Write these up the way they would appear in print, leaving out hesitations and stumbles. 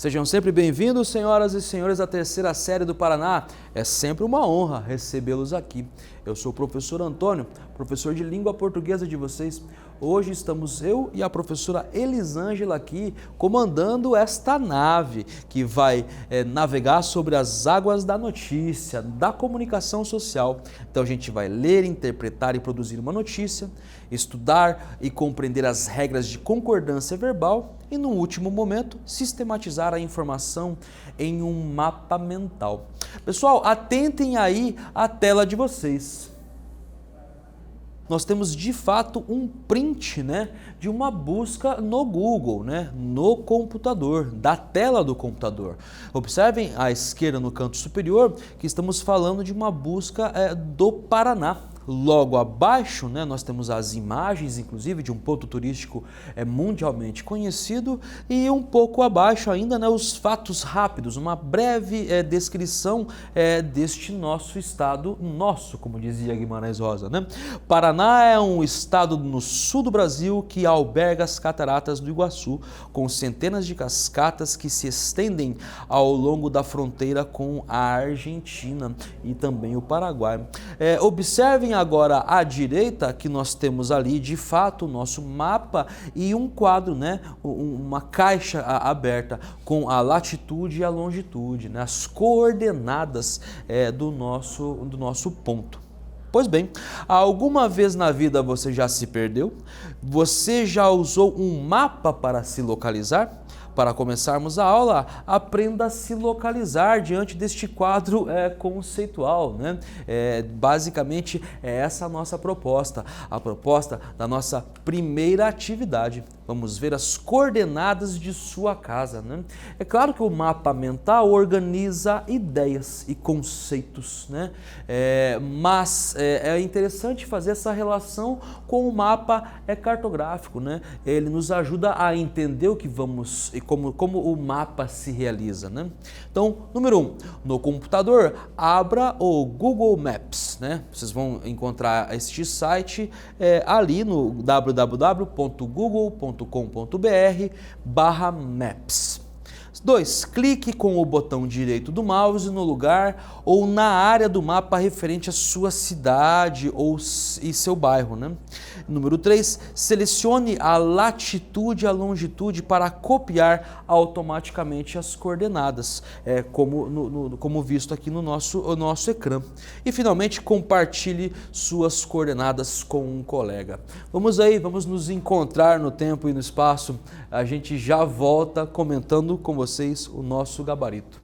Sejam sempre bem-vindos, senhoras e senhores, à terceira série do Paraná. É sempre uma honra recebê-los aqui. Eu sou o professor Antônio, professor de língua portuguesa de vocês. Hoje estamos eu e a professora Elisângela aqui comandando esta nave que vai navegar sobre as águas da notícia, da comunicação social. Então a gente vai ler, interpretar e produzir uma notícia, estudar e compreender as regras de concordância verbal e, no último momento, sistematizar a informação em um mapa mental. Pessoal, atentem aí à tela de vocês. Nós temos de fato um print, de uma busca no Google, no computador, da tela do computador. Observem à esquerda no canto superior que estamos falando de uma busca do Paraná. Logo abaixo, nós temos as imagens, inclusive, de um ponto turístico mundialmente conhecido e um pouco abaixo ainda, os fatos rápidos, uma breve descrição deste nosso estado, como dizia Guimarães Rosa. Paraná é um estado no sul do Brasil que alberga as cataratas do Iguaçu, com centenas de cascatas que se estendem ao longo da fronteira com a Argentina e também o Paraguai. Observem agora à direita que nós temos ali de fato o nosso mapa e um quadro, uma caixa aberta com a latitude e a longitude, as coordenadas do nosso ponto. Pois bem, alguma vez na vida você já se perdeu? Você já usou um mapa para se localizar? Para começarmos a aula, aprenda a se localizar diante deste quadro conceitual. Basicamente, é essa a nossa proposta, a proposta da nossa primeira atividade. Vamos ver as coordenadas de sua casa. É claro que o mapa mental organiza ideias e conceitos, mas é interessante fazer essa relação com o mapa cartográfico. Ele nos ajuda a entender o que vamos e como o mapa se realiza. Então, número 1, no computador, abra o Google Maps. Vocês vão encontrar este site ali no www.google.com.br/maps. 2. Clique com o botão direito do mouse no lugar ou na área do mapa referente à sua cidade e seu bairro. Número 3. Selecione a latitude e a longitude para copiar automaticamente as coordenadas, como visto aqui no nosso ecrã. E finalmente, compartilhe suas coordenadas com um colega. Vamos nos encontrar no tempo e no espaço. A gente já volta comentando com vocês o nosso gabarito.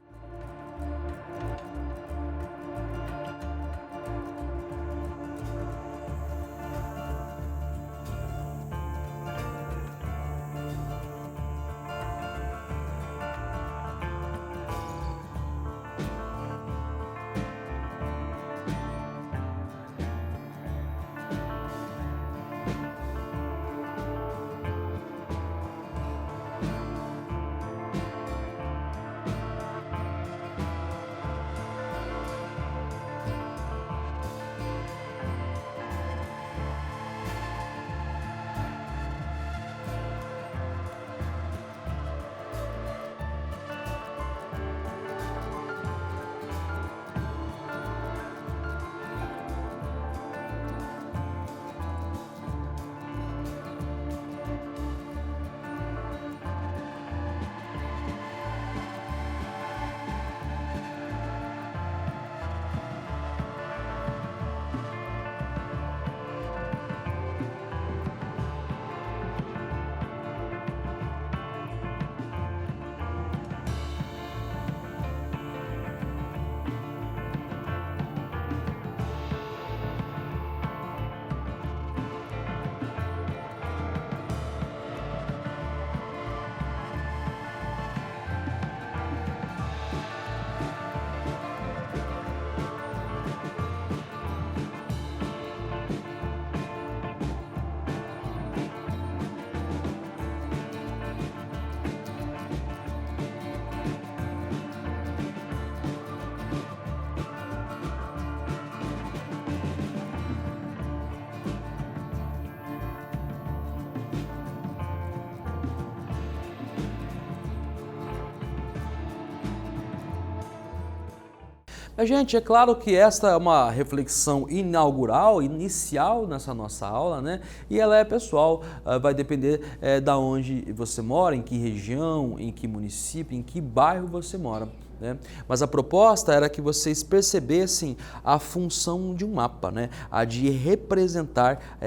Gente, é claro que esta é uma reflexão inaugural, inicial nessa nossa aula, né? E ela é pessoal, vai depender da onde você mora, em que região, em que município, em que bairro você mora. Né? Mas a proposta era que vocês percebessem a função de um mapa, né? A de representar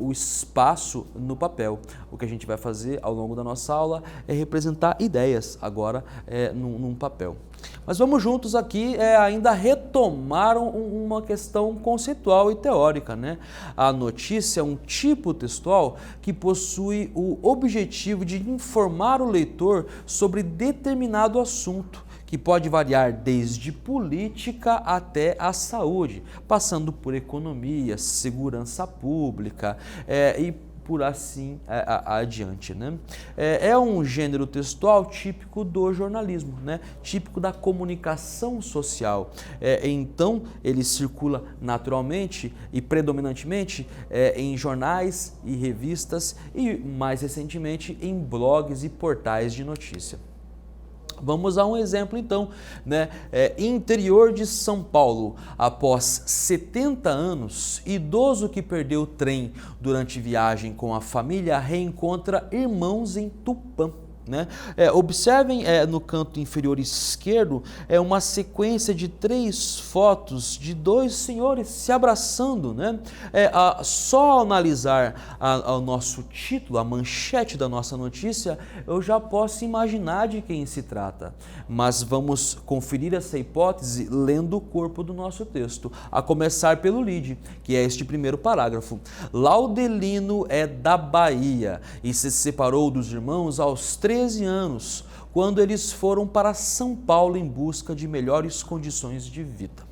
o espaço no papel. O que a gente vai fazer ao longo da nossa aula é representar ideias agora num papel. Mas vamos juntos aqui ainda retomar uma questão conceitual e teórica, né? A notícia é um tipo textual que possui o objetivo de informar o leitor sobre determinado assunto, que pode variar desde política até a saúde, passando por economia, segurança pública e por assim adiante. Né? É um gênero textual típico do jornalismo, né? Típico da comunicação social. Então, ele circula naturalmente e predominantemente em jornais e revistas e, mais recentemente, em blogs e portais de notícia. Vamos a um exemplo então, né? Interior de São Paulo, após 70 anos, idoso que perdeu o trem durante viagem com a família reencontra irmãos em Tupã. Né? Observem no canto inferior esquerdo uma sequência de 3 fotos de 2 senhores se abraçando. Né? Só analisar o nosso título, a manchete da nossa notícia, eu já posso imaginar de quem se trata. Mas vamos conferir essa hipótese lendo o corpo do nosso texto, a começar pelo lead, que é este primeiro parágrafo. Laudelino é da Bahia e se separou dos irmãos aos 13 anos, quando eles foram para São Paulo em busca de melhores condições de vida.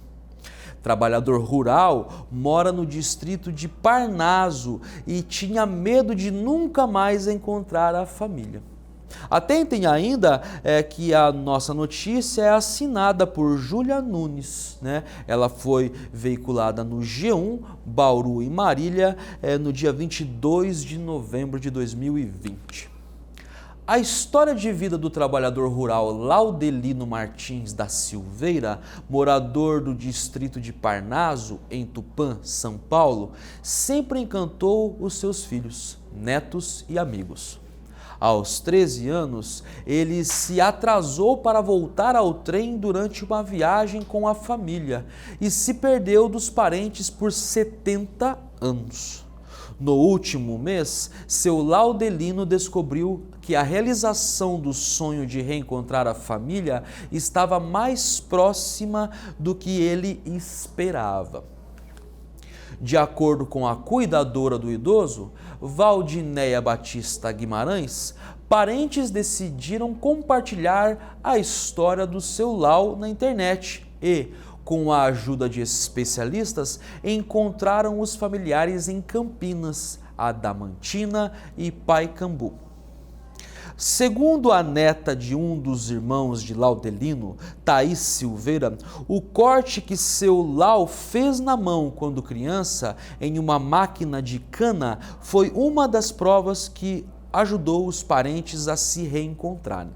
Trabalhador rural, mora no distrito de Parnaso e tinha medo de nunca mais encontrar a família. Atentem ainda que a nossa notícia é assinada por Júlia Nunes, né? Ela foi veiculada no G1, Bauru e Marília, no dia 22 de novembro de 2020. A história de vida do trabalhador rural Laudelino Martins da Silveira, morador do distrito de Parnaso, em Tupã, São Paulo, sempre encantou os seus filhos, netos e amigos. Aos 13 anos, ele se atrasou para voltar ao trem durante uma viagem com a família e se perdeu dos parentes por 70 anos. No último mês, seu Laudelino descobriu que a realização do sonho de reencontrar a família estava mais próxima do que ele esperava. De acordo com a cuidadora do idoso, Valdinéia Batista Guimarães, parentes decidiram compartilhar a história do seu Lau na internet e, com a ajuda de especialistas, encontraram os familiares em Campinas, Adamantina e Pacaembu. Segundo a neta de um dos irmãos de Laudelino, Thaís Silveira, o corte que seu Lau fez na mão quando criança em uma máquina de cana foi uma das provas que ajudou os parentes a se reencontrarem.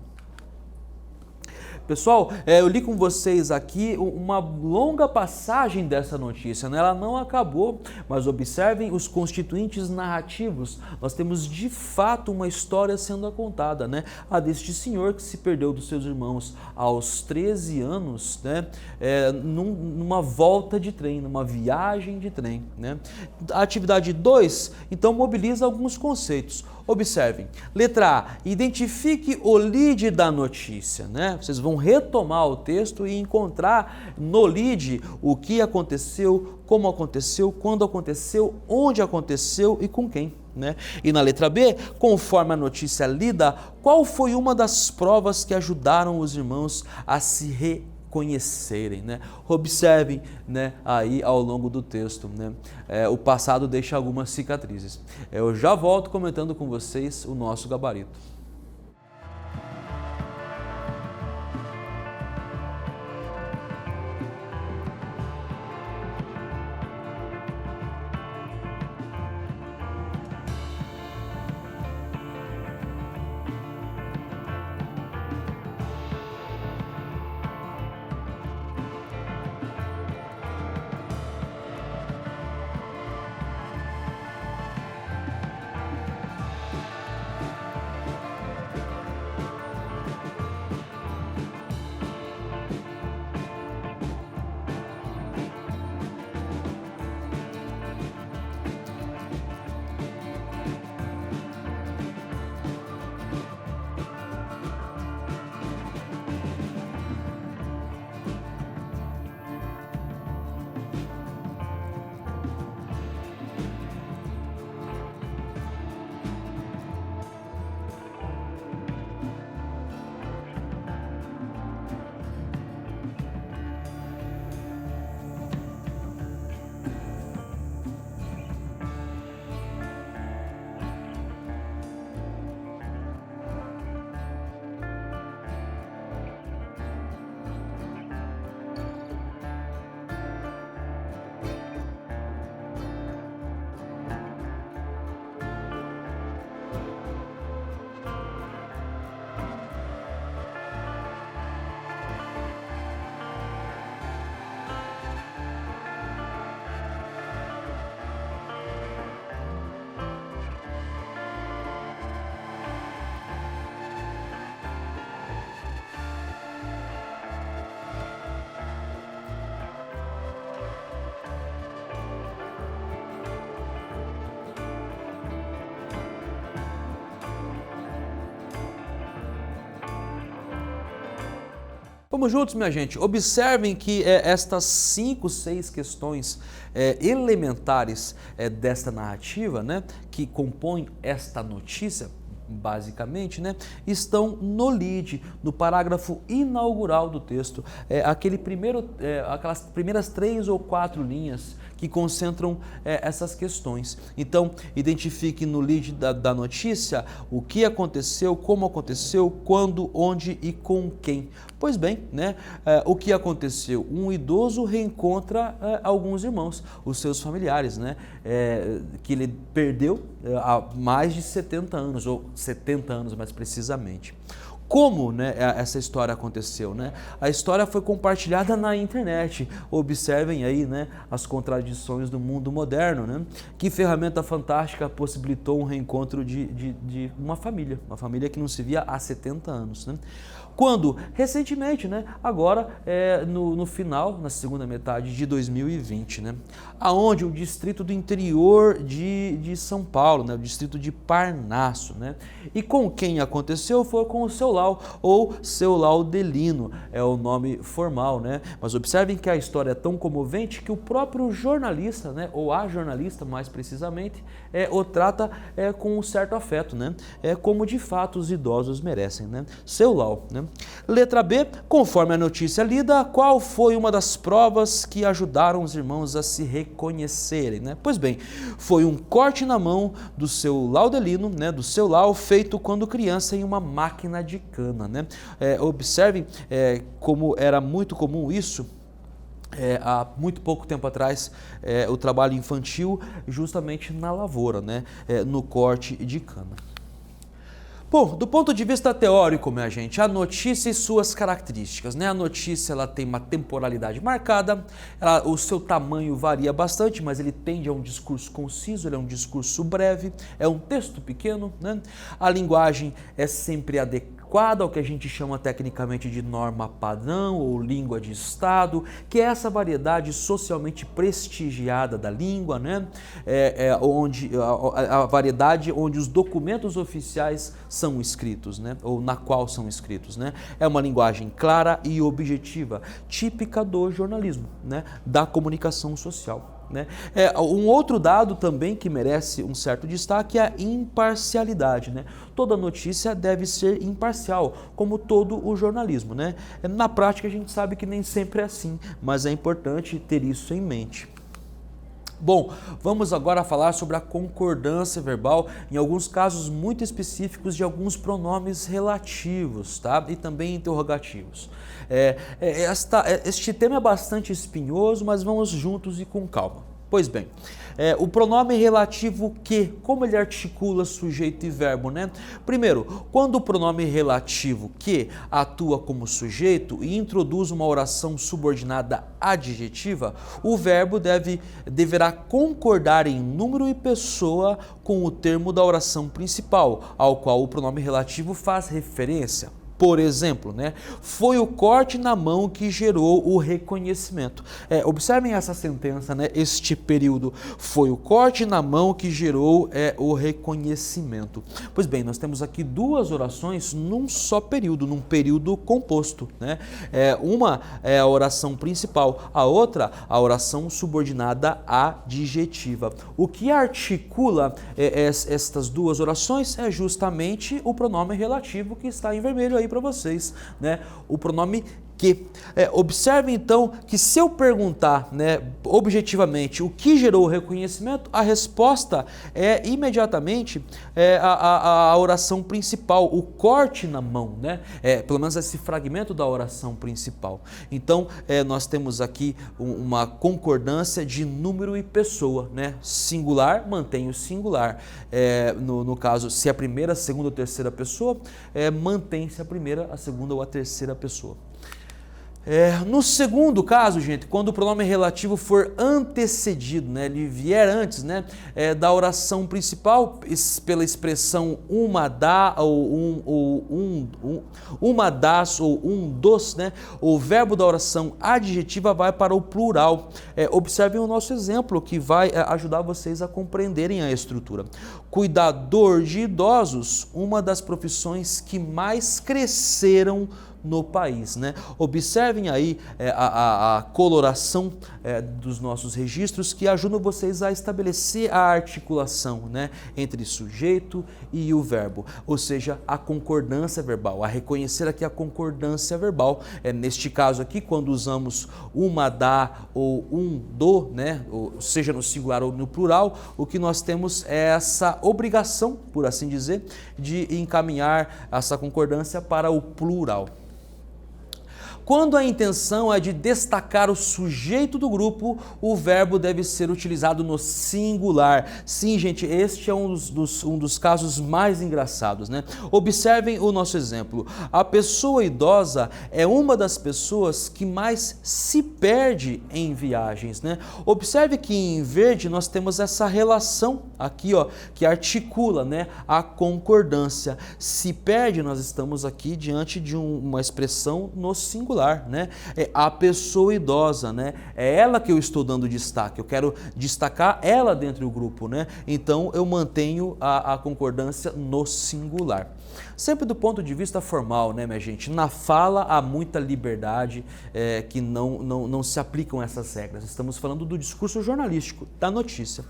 Pessoal, eu li com vocês aqui uma longa passagem dessa notícia, né? Ela não acabou, mas observem os constituintes narrativos. Nós temos de fato uma história sendo contada, né? A deste senhor que se perdeu dos seus irmãos aos 13 anos, né? Numa volta de trem, numa viagem de trem, né? A atividade 2, então, mobiliza alguns conceitos. Observem, letra A, identifique o lead da notícia, né? Vocês vão retomar o texto e encontrar no lead o que aconteceu, como aconteceu, quando aconteceu, onde aconteceu e com quem, né? E na letra B, conforme a notícia lida, qual foi uma das provas que ajudaram os irmãos a se reconhecerem, né? Observem, né, aí ao longo do texto, né? O passado deixa algumas cicatrizes. Eu já volto comentando com vocês o nosso gabarito. Vamos juntos, minha gente. Observem que estas 5, 6 questões elementares desta narrativa, né, que compõem esta notícia, basicamente, né, estão no lead, no parágrafo inaugural do texto. Aquelas primeiras 3 ou 4 linhas que concentram essas questões. Então, identifique no lead da notícia o que aconteceu, como aconteceu, quando, onde e com quem. Pois bem, né, o que aconteceu? Um idoso reencontra alguns irmãos, os seus familiares, né, que ele perdeu há mais de 70 anos, ou 70 anos mais precisamente. Como, né, essa história aconteceu, né? A história foi compartilhada na internet. Observem aí, né, as contradições do mundo moderno, né? Que ferramenta fantástica possibilitou um reencontro de uma família que não se via há 70 anos, né? Quando? Recentemente, né? Agora, no final, na segunda metade de 2020, né? Aonde o distrito do interior de São Paulo, né? O distrito de Parnaso, né? E com quem aconteceu foi com o seu Lau, ou seu Laudelino, é o nome formal, né? Mas observem que a história é tão comovente que o próprio jornalista, né? Ou a jornalista, mais precisamente, o trata com um certo afeto, né? Como de fato os idosos merecem, né? Seu Lau, né? Letra B, conforme a notícia lida, qual foi uma das provas que ajudaram os irmãos a se reconhecerem, né? Pois bem, foi um corte na mão do seu Laudelino, né? Do seu Lau, feito quando criança em uma máquina de cana, né? Observem como era muito comum isso. Há muito pouco tempo atrás, o trabalho infantil justamente na lavoura, né? No corte de cana. Bom, do ponto de vista teórico, minha gente, a notícia e suas características, né? A notícia ela tem uma temporalidade marcada, o seu tamanho varia bastante, mas ele tende a um discurso conciso, ele é um discurso breve, é um texto pequeno, né? A linguagem é sempre adequada ao que a gente chama tecnicamente de norma padrão ou língua de Estado, que é essa variedade socialmente prestigiada da língua, né? Onde a variedade onde os documentos oficiais são escritos, né? Ou na qual são escritos, né? É uma linguagem clara e objetiva, típica do jornalismo, né? Da comunicação social. Né? Um outro dado também que merece um certo destaque é a imparcialidade, né? Toda notícia deve ser imparcial, como todo o jornalismo, né? Na prática a gente sabe que nem sempre é assim, mas é importante ter isso em mente. Bom, vamos agora falar sobre a concordância verbal, em alguns casos muito específicos de alguns pronomes relativos, tá? E também interrogativos. Este tema é bastante espinhoso, mas vamos juntos e com calma. Pois bem, o pronome relativo que, como ele articula sujeito e verbo, né? Primeiro, quando o pronome relativo que atua como sujeito e introduz uma oração subordinada adjetiva, o verbo deverá concordar em número e pessoa com o termo da oração principal, ao qual o pronome relativo faz referência. Por exemplo, né, foi o corte na mão que gerou o reconhecimento. Observem essa sentença, né, este período. Foi o corte na mão que gerou o reconhecimento. Pois bem, nós temos aqui duas orações num só período, num período composto, né? Uma é a oração principal, a outra a oração subordinada adjetiva. O que articula estas duas orações é justamente o pronome relativo que está em vermelho aí para vocês, né? O pronome que. Observe então que se eu perguntar, né, objetivamente o que gerou o reconhecimento, a resposta é imediatamente a oração principal, o corte na mão, né? Pelo menos esse fragmento da oração principal. Então nós temos aqui uma concordância de número e pessoa, né? Singular mantém o singular. No caso, se a primeira, a segunda ou terceira pessoa, mantém-se a primeira, a segunda ou a terceira pessoa. No segundo caso, gente, quando o pronome relativo for antecedido, né, ele vier antes, né, da oração principal, pela expressão uma da, ou uma das, ou um dos, né, o verbo da oração adjetiva vai para o plural. Observem o nosso exemplo, que vai ajudar vocês a compreenderem a estrutura. Cuidador de idosos, uma das profissões que mais cresceram no país, né? Observem aí a coloração dos nossos registros que ajudam vocês a estabelecer a articulação, né, entre sujeito e o verbo, ou seja, a concordância verbal, a reconhecer aqui a concordância verbal. Neste caso aqui, quando usamos uma da ou um do, né, ou seja no singular ou no plural, o que nós temos é essa obrigação, por assim dizer, de encaminhar essa concordância para o plural. Quando a intenção é de destacar o sujeito do grupo, o verbo deve ser utilizado no singular. Sim, gente, este é um dos casos mais engraçados, né? Observem o nosso exemplo. A pessoa idosa é uma das pessoas que mais se perde em viagens, né? Observe que em verde nós temos essa relação aqui, ó, que articula, né, a concordância. Se perde, nós estamos aqui diante de uma expressão no singular. Né? É a pessoa idosa, né? É ela que eu estou dando destaque, eu quero destacar ela dentro do grupo, né? Então eu mantenho a concordância no singular. Sempre do ponto de vista formal, né, minha gente? Na fala há muita liberdade que não se aplicam essas regras. Estamos falando do discurso jornalístico, da notícia.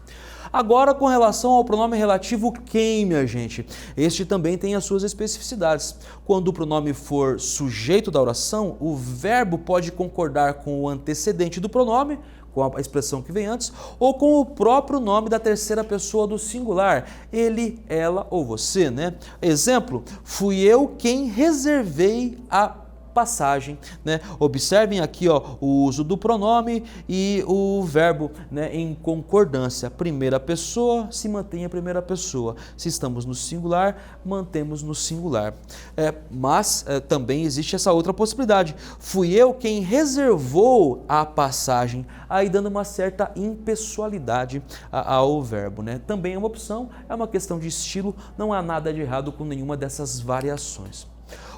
Agora, com relação ao pronome relativo quem, minha gente? Este também tem as suas especificidades. Quando o pronome for sujeito da oração, o verbo pode concordar com o antecedente do pronome, com a expressão que vem antes, ou com o próprio nome da terceira pessoa do singular, ele, ela ou você, né? Exemplo, fui eu quem reservei a passagem, né? Observem aqui, ó, o uso do pronome e o verbo, né, em concordância. Primeira pessoa, se mantém a primeira pessoa. Se estamos no singular, mantemos no singular. Mas também existe essa outra possibilidade. Fui eu quem reservou a passagem, aí dando uma certa impessoalidade ao verbo, né? Também é uma opção, é uma questão de estilo, não há nada de errado com nenhuma dessas variações.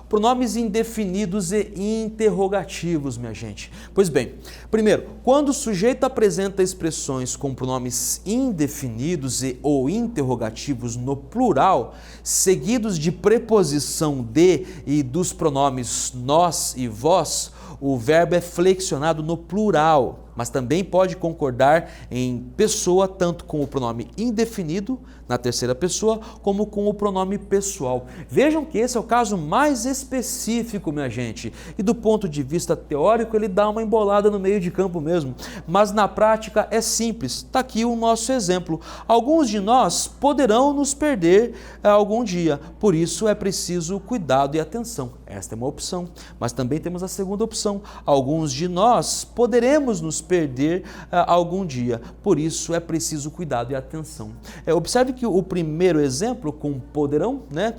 Pronomes indefinidos e interrogativos, minha gente. Pois bem, primeiro, quando o sujeito apresenta expressões com pronomes indefinidos ou interrogativos no plural, seguidos de preposição de e dos pronomes nós e vós, o verbo é flexionado no plural, mas também pode concordar em pessoa tanto com o pronome indefinido, na terceira pessoa, como com o pronome pessoal. Vejam que esse é o caso mais específico, minha gente, e do ponto de vista teórico ele dá uma embolada no meio de campo mesmo, mas na prática é simples. Está aqui o nosso exemplo. Alguns de nós poderão nos perder algum dia, por isso é preciso cuidado e atenção. Esta é uma opção, mas também temos a segunda opção. Alguns de nós poderemos nos perder algum dia, por isso é preciso cuidado e atenção. Observe que o primeiro exemplo com poderão, né,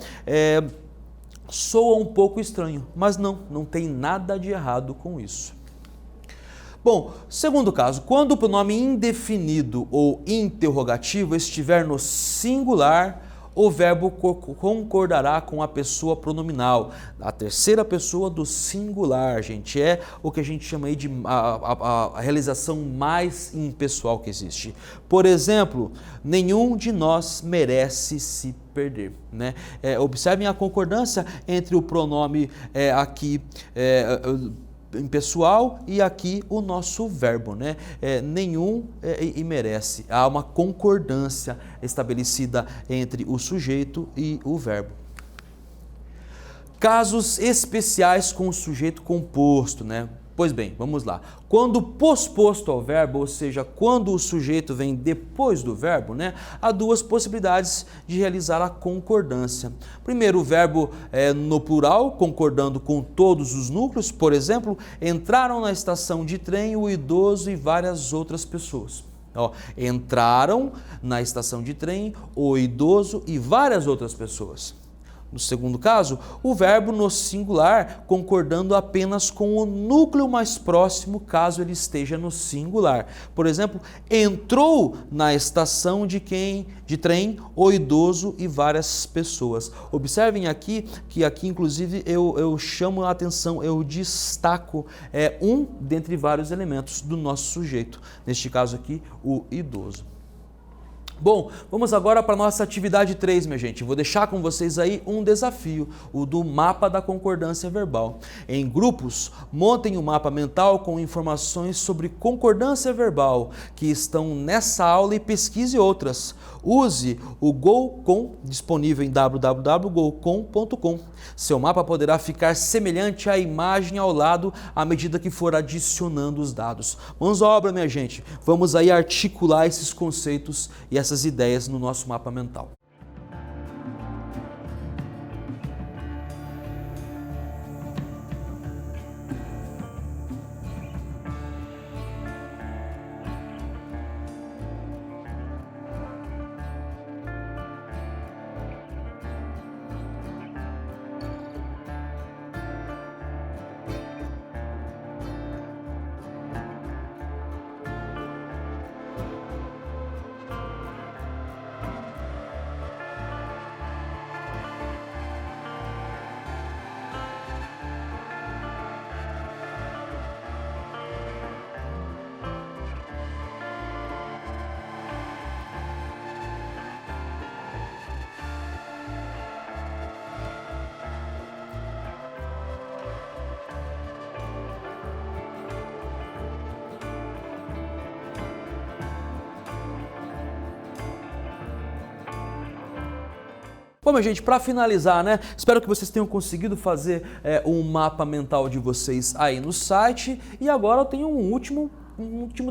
soa um pouco estranho, mas não tem nada de errado com isso. Bom, segundo caso, quando o pronome indefinido ou interrogativo estiver no singular, o verbo concordará com a pessoa pronominal, a terceira pessoa do singular, gente. É o que a gente chama aí de a realização mais impessoal que existe. Por exemplo, nenhum de nós merece se perder, né? Observem a concordância entre o pronome aqui impessoal e aqui o nosso verbo, né? Nenhum e merece. Há uma concordância estabelecida entre o sujeito e o verbo. Casos especiais com o sujeito composto, né? Pois bem, vamos lá. Quando posposto ao verbo, ou seja, quando o sujeito vem depois do verbo, né, há duas possibilidades de realizar a concordância. Primeiro, o verbo no plural, concordando com todos os núcleos. Por exemplo, entraram na estação de trem o idoso e várias outras pessoas. Entraram na estação de trem o idoso e várias outras pessoas. No segundo caso, o verbo no singular, concordando apenas com o núcleo mais próximo, caso ele esteja no singular. Por exemplo, entrou na estação de trem o idoso e várias pessoas. Observem aqui que aqui inclusive eu chamo a atenção, eu destaco um dentre vários elementos do nosso sujeito. Neste caso aqui, o idoso. Bom, vamos agora para a nossa atividade 3, minha gente. Vou deixar com vocês aí um desafio, o do mapa da concordância verbal. Em grupos, montem um mapa mental com informações sobre concordância verbal que estão nessa aula e pesquise outras. Use o GoCom, disponível em www.gocom.com. Seu mapa poderá ficar semelhante à imagem ao lado à medida que for adicionando os dados. Mãos à obra, minha gente. Vamos aí articular esses conceitos e essas ideias no nosso mapa mental. Bom, minha gente, para finalizar, né? Espero que vocês tenham conseguido fazer um mapa mental de vocês aí no site. E agora eu tenho um último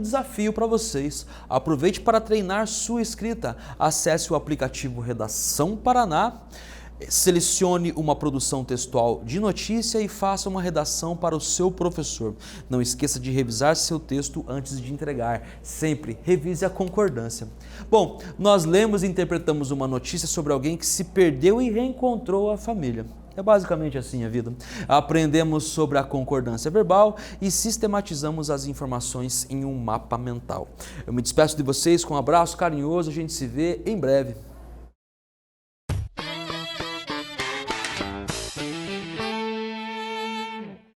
desafio para vocês. Aproveite para treinar sua escrita. Acesse o aplicativo Redação Paraná. Selecione uma produção textual de notícia e faça uma redação para o seu professor. Não esqueça de revisar seu texto antes de entregar. Sempre revise a concordância. Bom, nós lemos e interpretamos uma notícia sobre alguém que se perdeu e reencontrou a família. É basicamente assim a vida. Aprendemos sobre a concordância verbal e sistematizamos as informações em um mapa mental. Eu me despeço de vocês com um abraço carinhoso. A gente se vê em breve.